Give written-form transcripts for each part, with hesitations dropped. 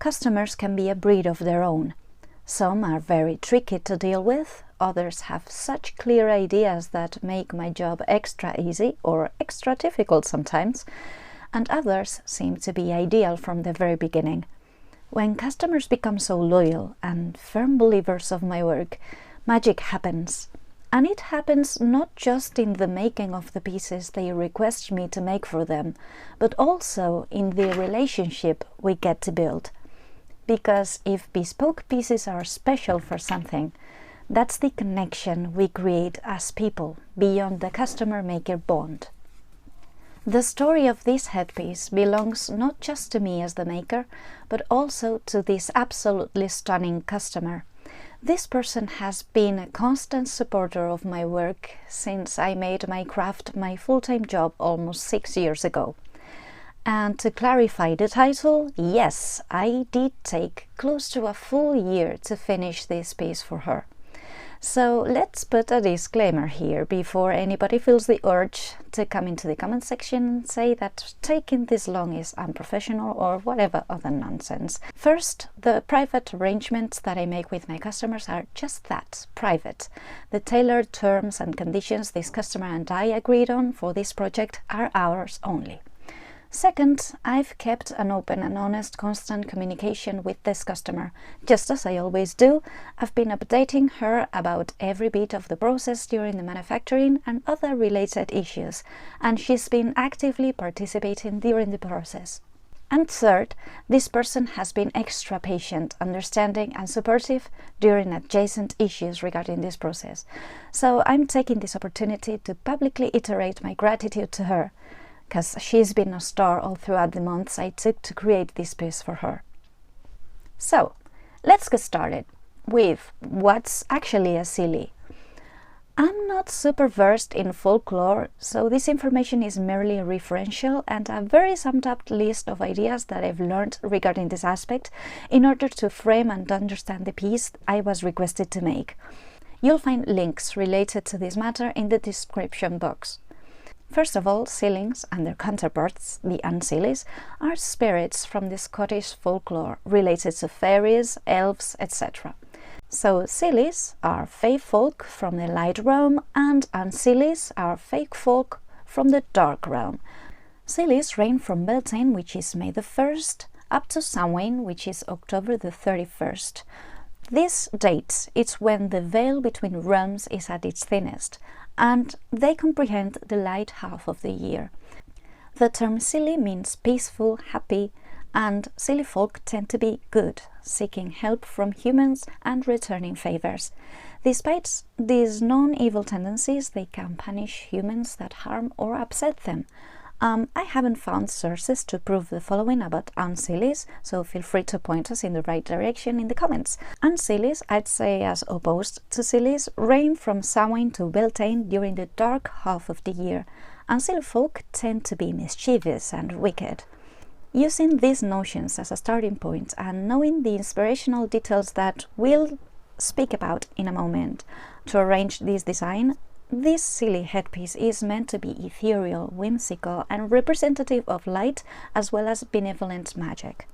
customers can be a breed of their own. Some are very tricky to deal with, others have such clear ideas that make my job extra easy or extra difficult sometimes, and others seem to be ideal from the very beginning. When customers become so loyal and firm believers of my work, magic happens. And it happens not just in the making of the pieces they request me to make for them, but also in the relationship we get to build. Because if bespoke pieces are special for something, that's the connection we create as people beyond the customer-maker bond. The story of this headpiece belongs not just to me as the maker, but also to this absolutely stunning customer. This person has been a constant supporter of my work since I made my craft my full-time job almost 6 years ago. And to clarify the title, yes, I did take close to a full year to finish this piece for her. So let's put a disclaimer here before anybody feels the urge to come into the comment section and say that taking this long is unprofessional or whatever other nonsense. First, the private arrangements that I make with my customers are just that, private. The tailored terms and conditions this customer and I agreed on for this project are ours only. Second, I've kept an open and honest constant communication with this customer. Just as I always do, I've been updating her about every bit of the process during the manufacturing and other related issues, and she's been actively participating during the process. And third, this person has been extra patient, understanding and supportive during adjacent issues regarding this process. So I'm taking this opportunity to publicly iterate my gratitude to her, because she's been a star all throughout the months I took to create this piece for her. So, let's get started with what's actually a Seelie. I'm not super versed in folklore, so this information is merely referential and a very summed up list of ideas that I've learned regarding this aspect in order to frame and understand the piece I was requested to make. You'll find links related to this matter in the description box. First of all, Seelings and their counterparts, the Unseelies, are spirits from the Scottish folklore related to fairies, elves, etc. So Seelies are fae folk from the light realm and Unseelies are fae folk from the dark realm. Seelies reign from Beltane, which is May the 1st, up to Samhain, which is October the 31st. This date is when the veil between realms is at its thinnest, and they comprehend the light half of the year. The term Seelie means peaceful, happy, and Seelie folk tend to be good, seeking help from humans and returning favors. Despite these non-evil tendencies, they can punish humans that harm or upset them. I haven't found sources to prove the following about Unseelies, so feel free to point us in the right direction in the comments. Unseelies, I'd say as opposed to Seelies, reign from Samhain to Beltane during the dark half of the year. Unseelie folk tend to be mischievous and wicked. Using these notions as a starting point and knowing the inspirational details that we'll speak about in a moment to arrange this design, this Seelie headpiece is meant to be ethereal, whimsical, and representative of light as well as benevolent magic.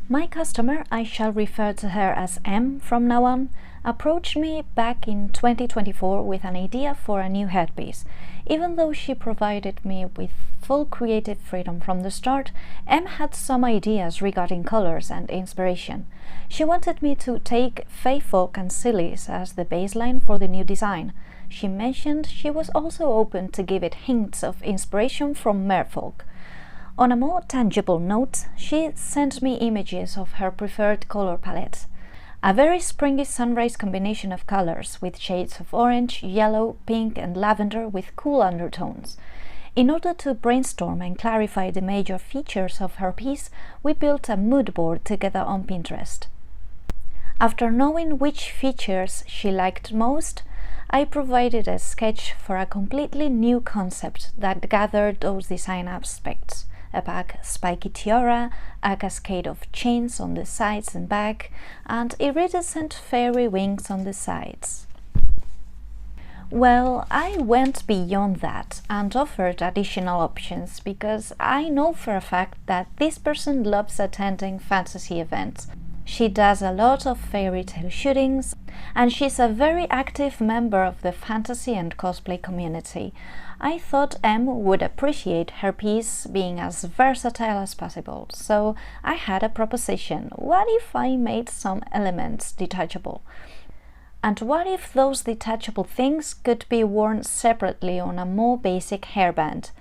My customer, I shall refer to her as M from now on, approached me back in 2024 with an idea for a new headpiece. Even though she provided me with full creative freedom from the start, M had some ideas regarding colors and inspiration. She wanted me to take fae folk and Seelies as the baseline for the new design. She mentioned she was also open to give it hints of inspiration from merfolk. On a more tangible note, she sent me images of her preferred color palette. A very springy sunrise combination of colors with shades of orange, yellow, pink and lavender with cool undertones. In order to brainstorm and clarify the major features of her piece, we built a mood board together on Pinterest. After knowing which features she liked most, I provided a sketch for a completely new concept that gathered those design aspects. A back spiky tiara, a cascade of chains on the sides and back, and iridescent fairy wings on the sides. Well, I went beyond that and offered additional options because I know for a fact that this person loves attending fantasy events. She does a lot of fairy tale shootings and she's a very active member of the fantasy and cosplay community. I thought Em would appreciate her piece being as versatile as possible, so I had a proposition. What if I made some elements detachable? And what if those detachable things could be worn separately on a more basic hairband?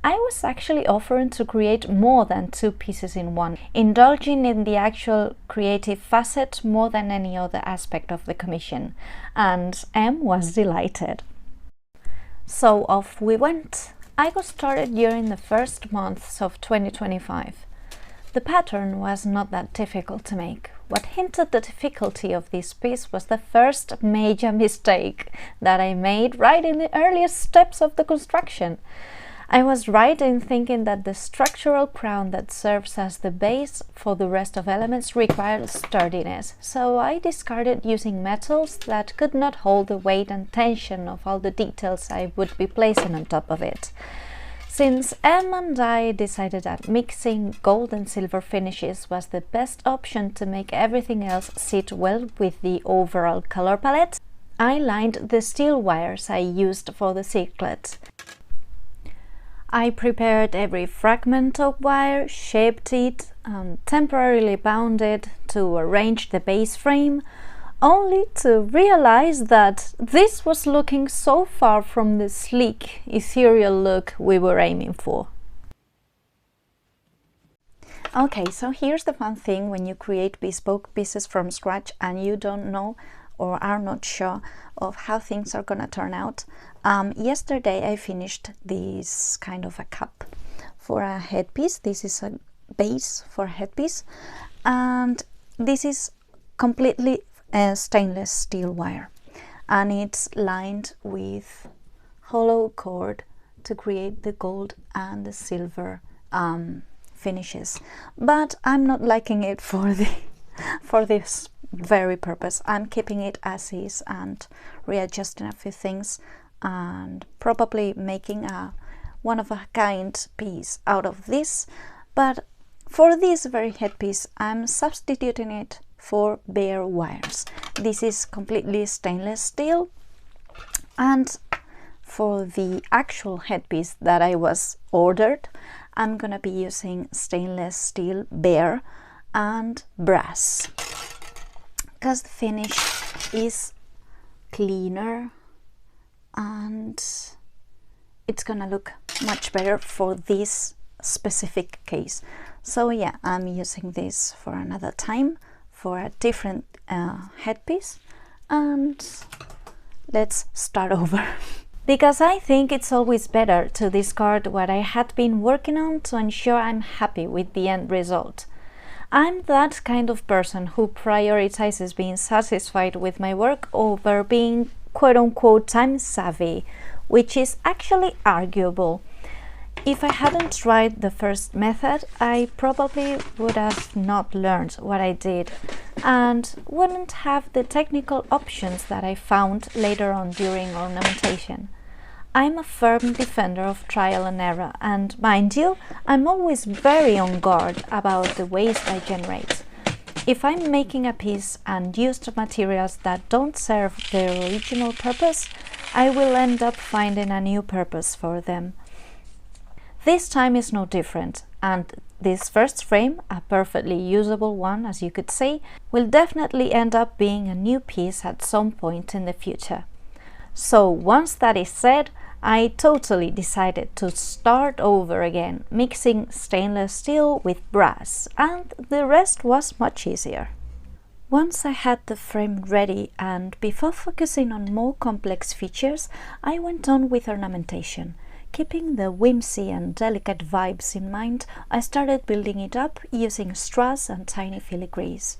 I was actually offering to create more than 2 pieces in one, indulging in the actual creative facet more than any other aspect of the commission, and Em was delighted. So off we went. I got started during the first months of 2025. The pattern was not that difficult to make. What hinted the difficulty of this piece was the first major mistake that I made right in the earliest steps of the construction. I was right in thinking that the structural crown that serves as the base for the rest of elements required sturdiness, so I discarded using metals that could not hold the weight and tension of all the details I would be placing on top of it. Since Em and I decided that mixing gold and silver finishes was the best option to make everything else sit well with the overall color palette, I lined the steel wires I used for the circlet. I prepared every fragment of wire, shaped it, and temporarily bound it to arrange the base frame, only to realize that this was looking so far from the sleek, ethereal look we were aiming for. Okay, so here's the fun thing when you create bespoke pieces from scratch and you don't know or are not sure of how things are gonna turn out. Yesterday I finished this kind of a cup for a headpiece. This is a base for a headpiece, and this is completely stainless steel wire, and it's lined with hollow cord to create the gold and the silver finishes. But I'm not liking it for this very purpose. I'm keeping it as is and readjusting a few things and probably making a one-of-a-kind piece out of this. But for this very headpiece, I'm substituting it for bare wires. This is completely stainless steel, and for the actual headpiece that I was ordered, I'm gonna be using stainless steel bare and brass, because the finish is cleaner and it's gonna look much better for this specific case. So yeah, I'm using this for another time for a different headpiece, and let's start over. Because I think it's always better to discard what I had been working on to ensure I'm happy with the end result. I'm that kind of person who prioritizes being satisfied with my work over being quote-unquote time savvy, which is actually arguable. If I hadn't tried the first method, I probably would have not learned what I did and wouldn't have the technical options that I found later on during ornamentation. I'm a firm defender of trial and error, and mind you, I'm always very on guard about the waste I generate. If I'm making a piece and used materials that don't serve their original purpose, I will end up finding a new purpose for them. This time is no different, and this first frame, a perfectly usable one as you could say, will definitely end up being a new piece at some point in the future. So once that is said, I totally decided to start over again, mixing stainless steel with brass, and the rest was much easier. Once I had the frame ready, and before focusing on more complex features, I went on with ornamentation. Keeping the whimsy and delicate vibes in mind, I started building it up using strass and tiny filigrees.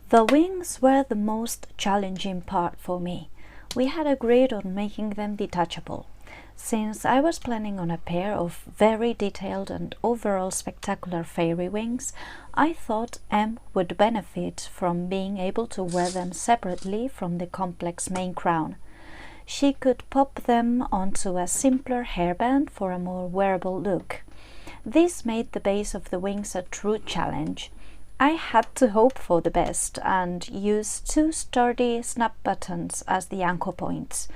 The wings were the most challenging part for me. We had agreed on making them detachable. Since I was planning on a pair of very detailed and overall spectacular fairy wings, I thought Em would benefit from being able to wear them separately from the complex main crown. She could pop them onto a simpler hairband for a more wearable look. This made the base of the wings a true challenge. I had to hope for the best and use 2 sturdy snap buttons as the anchor points.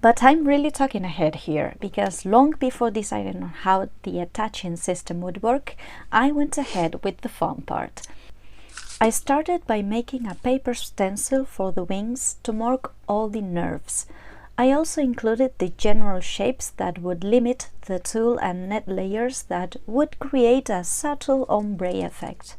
But I'm really talking ahead here, because long before deciding on how the attaching system would work, I went ahead with the fun part. I started by making a paper stencil for the wings to mark all the nerves. I also included the general shapes that would limit the tulle and net layers that would create a subtle ombre effect.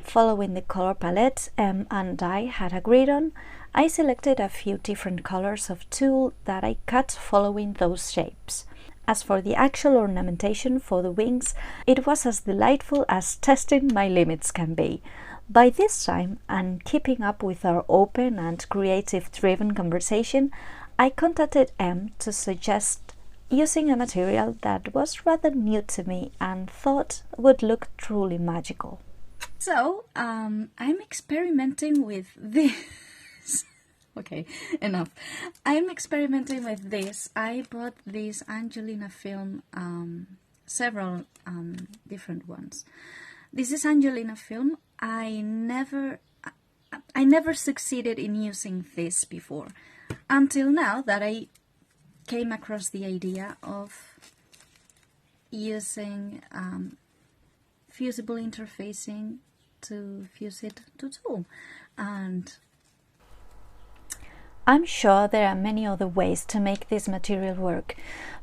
Following the color palette Em and I had agreed on, I selected a few different colors of tulle that I cut following those shapes. As for the actual ornamentation for the wings, it was as delightful as testing my limits can be. By this time, and keeping up with our open and creative-driven conversation, I contacted Em to suggest using a material that was rather new to me and thought would look truly magical. So, I'm experimenting with this. Okay, enough. I'm experimenting with this. I bought this Angelina film, several different ones. This is Angelina film. I never succeeded in using this before, until now that I came across the idea of using fusible interfacing to fuse it to tulle. And I'm sure there are many other ways to make this material work,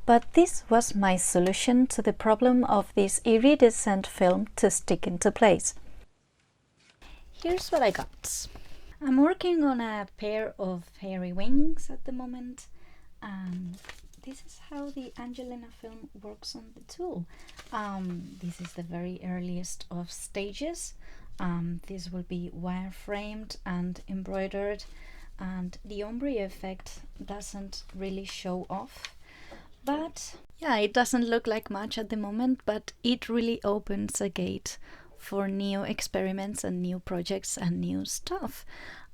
but this was my solution to the problem of this iridescent film to stick into place. Here's what I got. I'm working on a pair of fairy wings at the moment, and this is how the Angelina film works on the tulle. This is the very earliest of stages. This will be wire-framed and embroidered, and the ombre effect doesn't really show off, but yeah, it doesn't look like much at the moment, but it really opens a gate for new experiments and new projects and new stuff.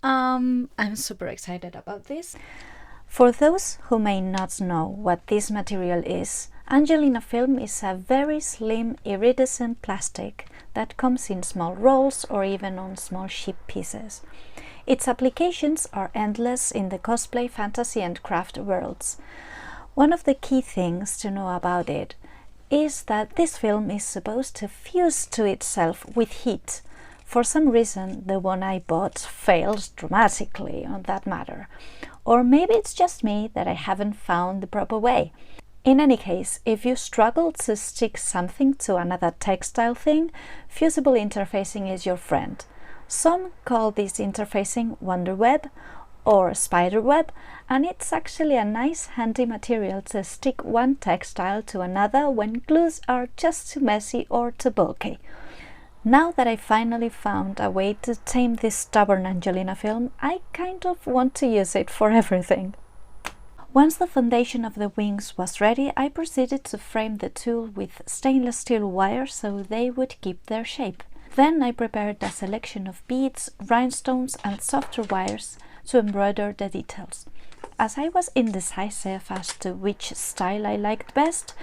I'm super excited about this. For those who may not know what this material is, Angelina film is a very slim iridescent plastic that comes in small rolls or even on small sheet pieces. Its applications are endless in the cosplay, fantasy and craft worlds. One of the key things to know about it is that this film is supposed to fuse to itself with heat. For some reason, the one I bought fails dramatically on that matter. Or maybe it's just me that I haven't found the proper way. In any case, if you struggle to stick something to another textile thing, fusible interfacing is your friend. Some call this interfacing wonder web or spider web, and it's actually a nice handy material to stick one textile to another when glues are just too messy or too bulky. Now that I finally found a way to tame this stubborn Angelina film, I kind of want to use it for everything. Once the foundation of the wings was ready, I proceeded to frame the tulle with stainless steel wire so they would keep their shape. Then I prepared a selection of beads, rhinestones and softer wires to embroider the details. As I was indecisive as to which style I liked best,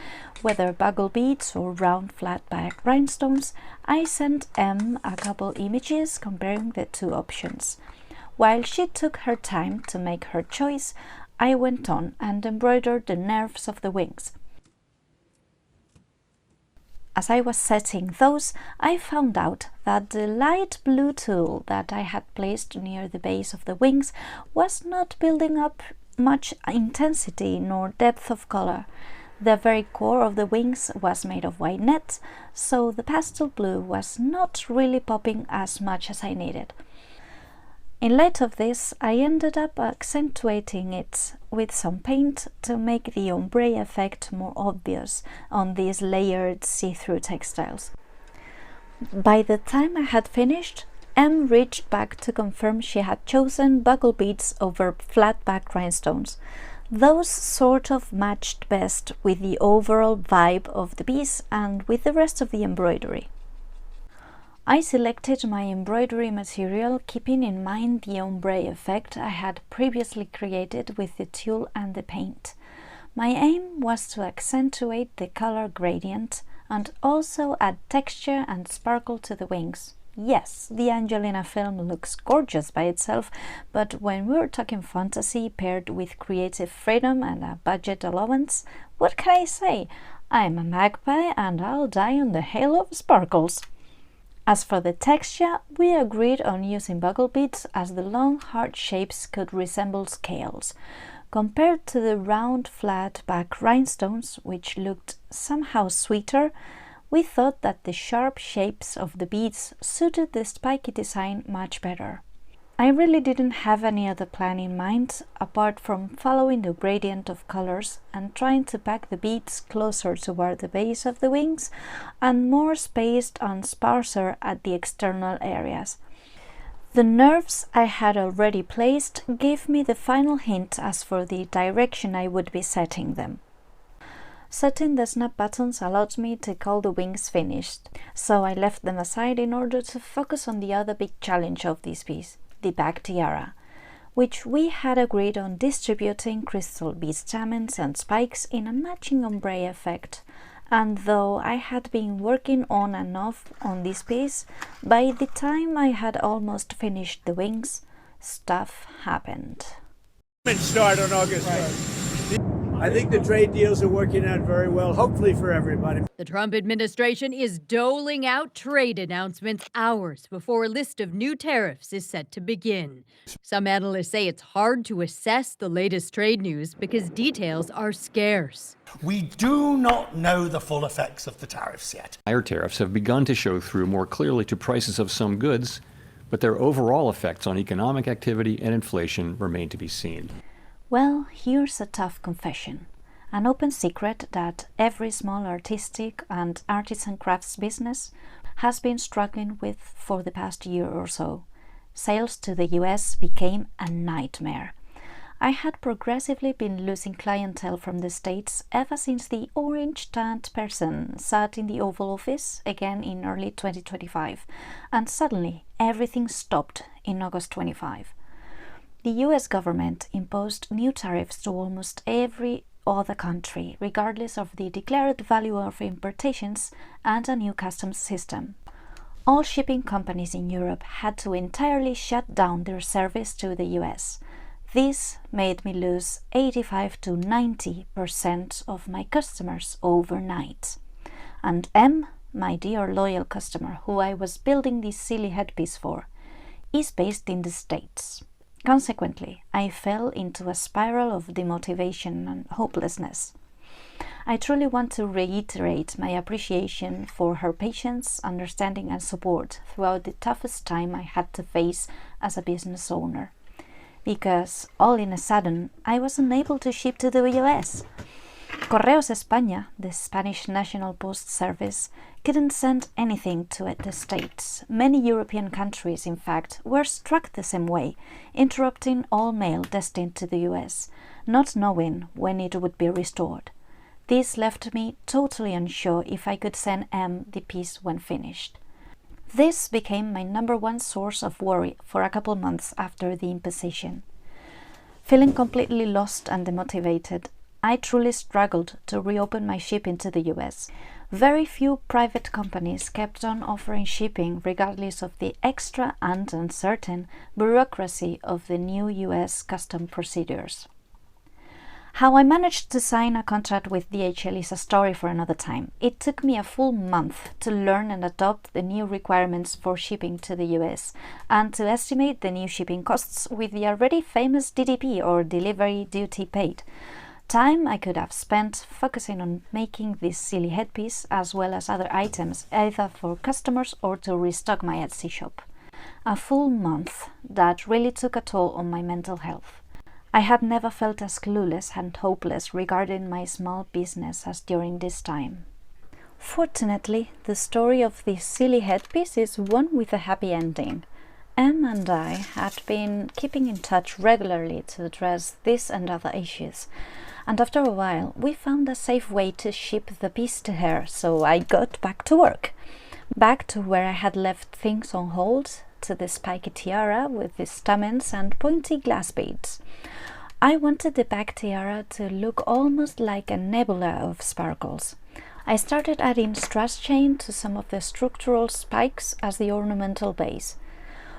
whether bugle beads or round flat back rhinestones, I sent Em a couple images comparing the two options. While she took her time to make her choice, I went on and embroidered the nerves of the wings. As I was setting those, I found out that the light blue tulle that I had placed near the base of the wings was not building up much intensity nor depth of color. The very core of the wings was made of white net, so the pastel blue was not really popping as much as I needed. In light of this, I ended up accentuating it with some paint to make the ombre effect more obvious on these layered see-through textiles. By the time I had finished, Em reached back to confirm she had chosen bugle beads over flat back rhinestones. Those sort of matched best with the overall vibe of the piece and with the rest of the embroidery. I selected my embroidery material keeping in mind the ombre effect I had previously created with the tulle and the paint. My aim was to accentuate the color gradient and also add texture and sparkle to the wings. Yes, the Angelina film looks gorgeous by itself, but when we're talking fantasy paired with creative freedom and a budget allowance, what can I say? I'm a magpie and I'll die on the halo of sparkles. As for the texture, we agreed on using buckle beads as the long hard shapes could resemble scales. Compared to the round flat back rhinestones, which looked somehow sweeter, we thought that the sharp shapes of the beads suited the spiky design much better. I really didn't have any other plan in mind apart from following the gradient of colors and trying to pack the beads closer toward the base of the wings and more spaced and sparser at the external areas. The nerves I had already placed gave me the final hint as for the direction I would be setting them. Setting the snap buttons allowed me to call the wings finished, so I left them aside in order to focus on the other big challenge of this piece, the back tiara, which we had agreed on distributing crystal bead stamens and spikes in a matching ombre effect, and though I had been working on and off on this piece, by the time I had almost finished the wings, stuff happened. Start on August 1st. I think the trade deals are working out very well, hopefully for everybody. The Trump administration is doling out trade announcements hours before a list of new tariffs is set to begin. Some analysts say it's hard to assess the latest trade news because details are scarce. We do not know the full effects of the tariffs yet. Higher tariffs have begun to show through more clearly to prices of some goods, but their overall effects on economic activity and inflation remain to be seen. Well, here's a tough confession. An open secret that every small artistic and artisan crafts business has been struggling with for the past year or so. Sales to the US became a nightmare. I had progressively been losing clientele from the States ever since the orange-tanned person sat in the Oval Office again in early 2025, and suddenly everything stopped in August 25. The US government imposed new tariffs to almost every other country, regardless of the declared value of importations, and a new customs system. All shipping companies in Europe had to entirely shut down their service to the US. This made me lose 85 to 90% of my customers overnight. And M, my dear loyal customer, who I was building this Seelie headpiece for, is based in the States. Consequently, I fell into a spiral of demotivation and hopelessness. I truly want to reiterate my appreciation for her patience, understanding and support throughout the toughest time I had to face as a business owner. Because, all in a sudden, I was unable to ship to the US. Correos España, the Spanish National Post Service, couldn't send anything to the States. Many European countries, in fact, were struck the same way, interrupting all mail destined to the US, not knowing when it would be restored. This left me totally unsure if I could send M the piece when finished. This became my #1 source of worry for a couple months after the imposition. Feeling completely lost and demotivated, I truly struggled to reopen my shipping to the US. Very few private companies kept on offering shipping regardless of the extra and uncertain bureaucracy of the new US custom procedures. How I managed to sign a contract with DHL is a story for another time. It took me a full month to learn and adopt the new requirements for shipping to the US and to estimate the new shipping costs with the already famous DDP or delivery duty paid. Time I could have spent focusing on making this Seelie headpiece as well as other items either for customers or to restock my Etsy shop. A full month that really took a toll on my mental health. I had never felt as clueless and hopeless regarding my small business as during this time. Fortunately, the story of this Seelie headpiece is one with a happy ending. Em and I had been keeping in touch regularly to address this and other issues, and after a while we found a safe way to ship the piece to her, so I got back to work. Back to where I had left things on hold, to the spiky tiara with the stamens and pointy glass beads. I wanted the back tiara to look almost like a nebula of sparkles. I started adding strass chain to some of the structural spikes as the ornamental base.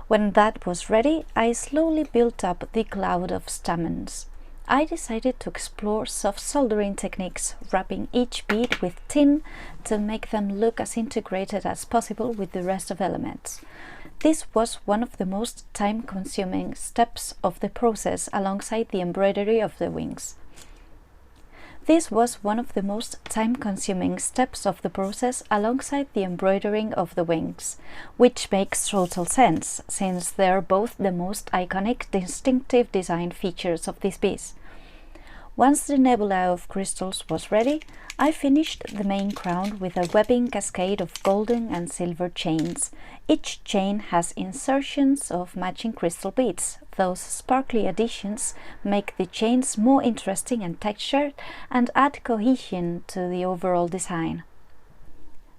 When that was ready, I slowly built up the cloud of stamens. I decided to explore soft soldering techniques, wrapping each bead with tin to make them look as integrated as possible with the rest of elements. This was one of the most time-consuming steps of the process alongside the embroidery of the wings. Which makes total sense, since they're both the most iconic, distinctive design features of this piece. Once the nebula of crystals was ready, I finished the main crown with a webbing cascade of golden and silver chains. Each chain has insertions of matching crystal beads. Those sparkly additions make the chains more interesting and textured and add cohesion to the overall design.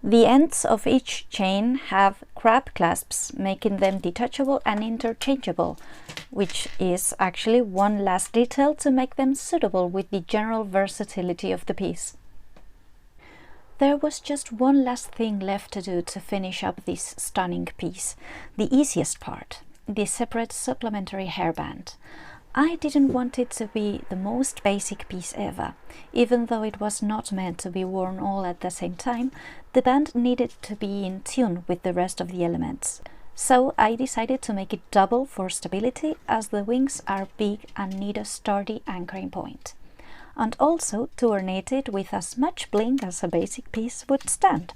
The ends of each chain have crab clasps, making them detachable and interchangeable, which is actually one last detail to make them suitable with the general versatility of the piece. There was just one last thing left to do to finish up this stunning piece, the easiest part, the separate supplementary hairband. I didn't want it to be the most basic piece ever. Even though it was not meant to be worn all at the same time, the band needed to be in tune with the rest of the elements. So I decided to make it double for stability, as the wings are big and need a sturdy anchoring point, and also to ornate it with as much bling as a basic piece would stand.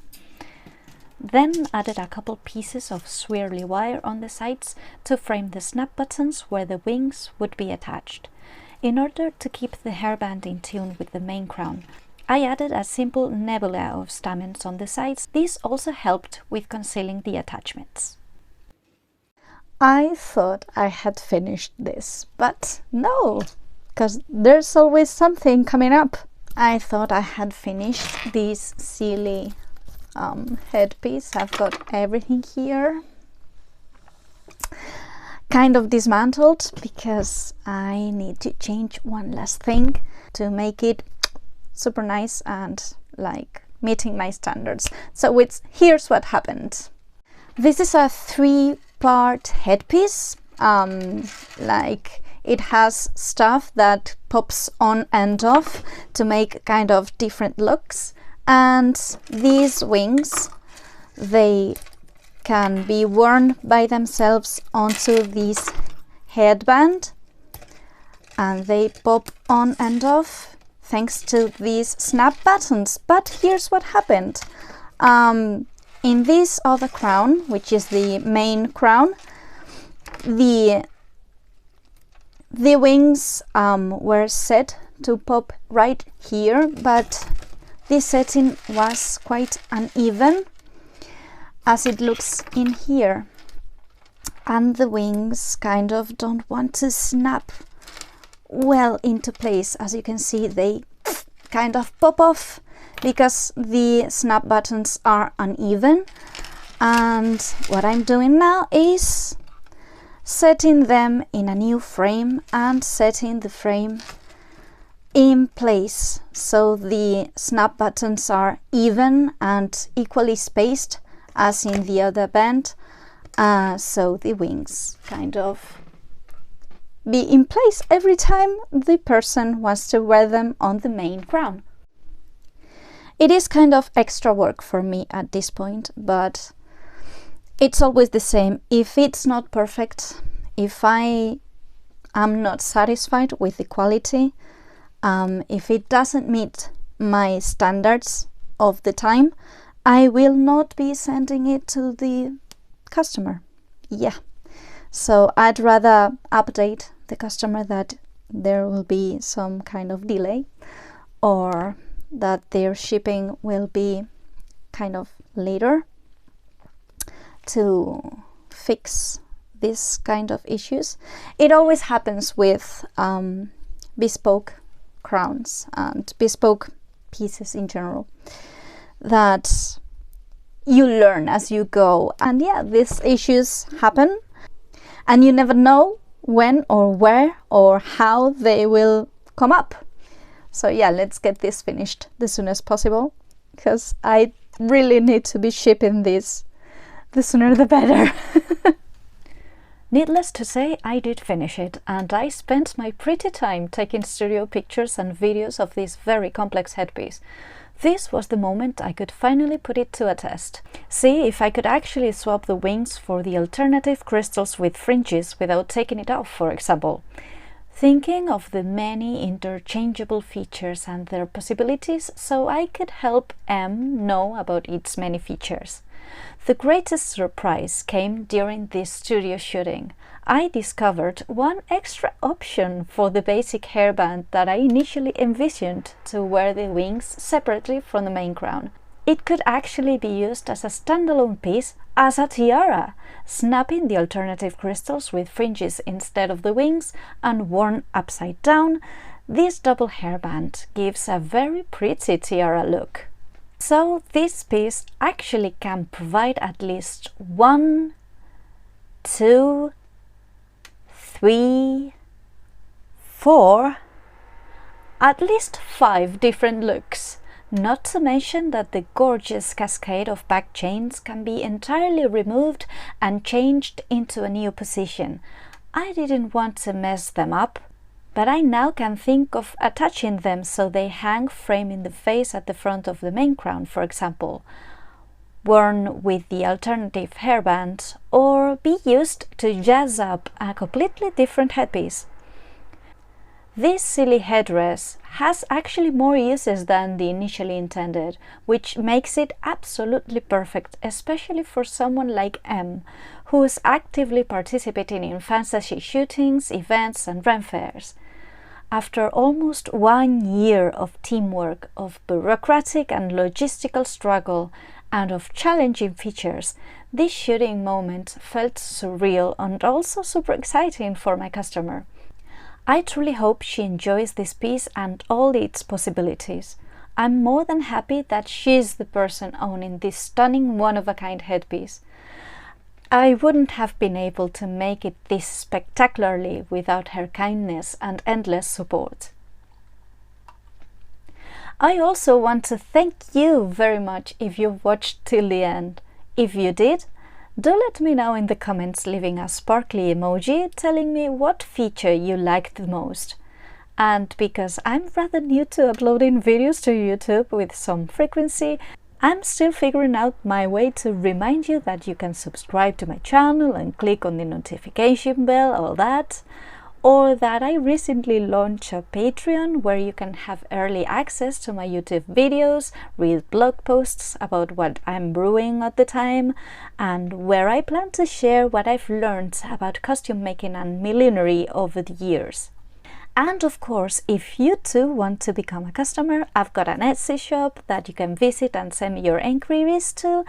Then added a couple pieces of swirly wire on the sides to frame the snap buttons where the wings would be attached. In order to keep the hairband in tune with the main crown, I added a simple nebula of stamens on the sides. This also helped with concealing the attachments. I thought I had finished this, but no, because there's always something coming up. I thought I had finished this Seelie headpiece. I've got everything here kind of dismantled because I need to change one last thing to make it super nice and like meeting my standards. So here's what happened. This is a 3-part headpiece. Like it has stuff that pops on and off to make kind of different looks. And these wings, they can be worn by themselves onto this headband, and they pop on and off thanks to these snap buttons. But here's what happened. In this other crown, which is the main crown, the wings were set to pop right here, but this setting was quite uneven, as it looks in here, and the wings kind of don't want to snap well into place. As you can see, they kind of pop off because the snap buttons are uneven. And what I'm doing now is setting them in a new frame and setting the frame in place so the snap buttons are even and equally spaced as in the other band, so the wings kind of be in place every time the person wants to wear them on the main crown. It is kind of extra work for me at this point, but it's always the same. If it's not perfect, if I am not satisfied with the quality, if it doesn't meet my standards of the time, I will not be sending it to the customer. Yeah, so I'd rather update the customer that there will be some kind of delay, or that their shipping will be kind of later, to fix this kind of issues. It always happens with bespoke crowns and bespoke pieces in general, that you learn as you go. And yeah, these issues happen and you never know when or where or how they will come up. So yeah, let's get this finished as soon as possible, because I really need to be shipping this. The sooner the better. Needless to say, I did finish it, and I spent my pretty time taking studio pictures and videos of this very complex headpiece. This was the moment I could finally put it to a test. See if I could actually swap the wings for the alternative crystals with fringes without taking it off, for example. Thinking of the many interchangeable features and their possibilities so I could help M know about its many features. The greatest surprise came during this studio shooting. I discovered one extra option for the basic hairband that I initially envisioned to wear the wings separately from the main crown. It could actually be used as a standalone piece, as a tiara, snapping the alternative crystals with fringes instead of the wings and worn upside down. This double hairband gives a very pretty tiara look. So this piece actually can provide at least 1, 2, 3, 4, at least 5 different looks. Not to mention that the gorgeous cascade of back chains can be entirely removed and changed into a new position. I didn't want to mess them up, but I now can think of attaching them so they hang framing the face at the front of the main crown, for example, worn with the alternative hairband, or be used to jazz up a completely different headpiece. This Seelie headdress has actually more uses than the initially intended, which makes it absolutely perfect, especially for someone like M, who is actively participating in fantasy shootings, events and rent fairs. After almost 1 year of teamwork, of bureaucratic and logistical struggle, and of challenging features, this shooting moment felt surreal and also super exciting for my customer. I truly hope she enjoys this piece and all its possibilities. I'm more than happy that she's the person owning this stunning one-of-a-kind headpiece. I wouldn't have been able to make it this spectacularly without her kindness and endless support. I also want to thank you very much if you watched till the end. If you did, do let me know in the comments, leaving a sparkly emoji telling me what feature you liked the most. And because I'm rather new to uploading videos to YouTube with some frequency, I'm still figuring out my way to remind you that you can subscribe to my channel and click on the notification bell, all that. Or that I recently launched a Patreon where you can have early access to my YouTube videos, read blog posts about what I'm brewing at the time, and where I plan to share what I've learned about costume making and millinery over the years. And of course, if you too want to become a customer, I've got an Etsy shop that you can visit and send me your inquiries to.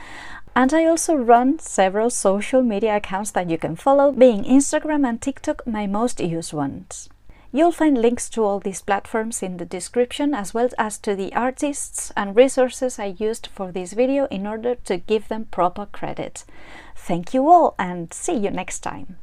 And I also run several social media accounts that you can follow, being Instagram and TikTok my most used ones. You'll find links to all these platforms in the description, as well as to the artists and resources I used for this video in order to give them proper credit. Thank you all and see you next time!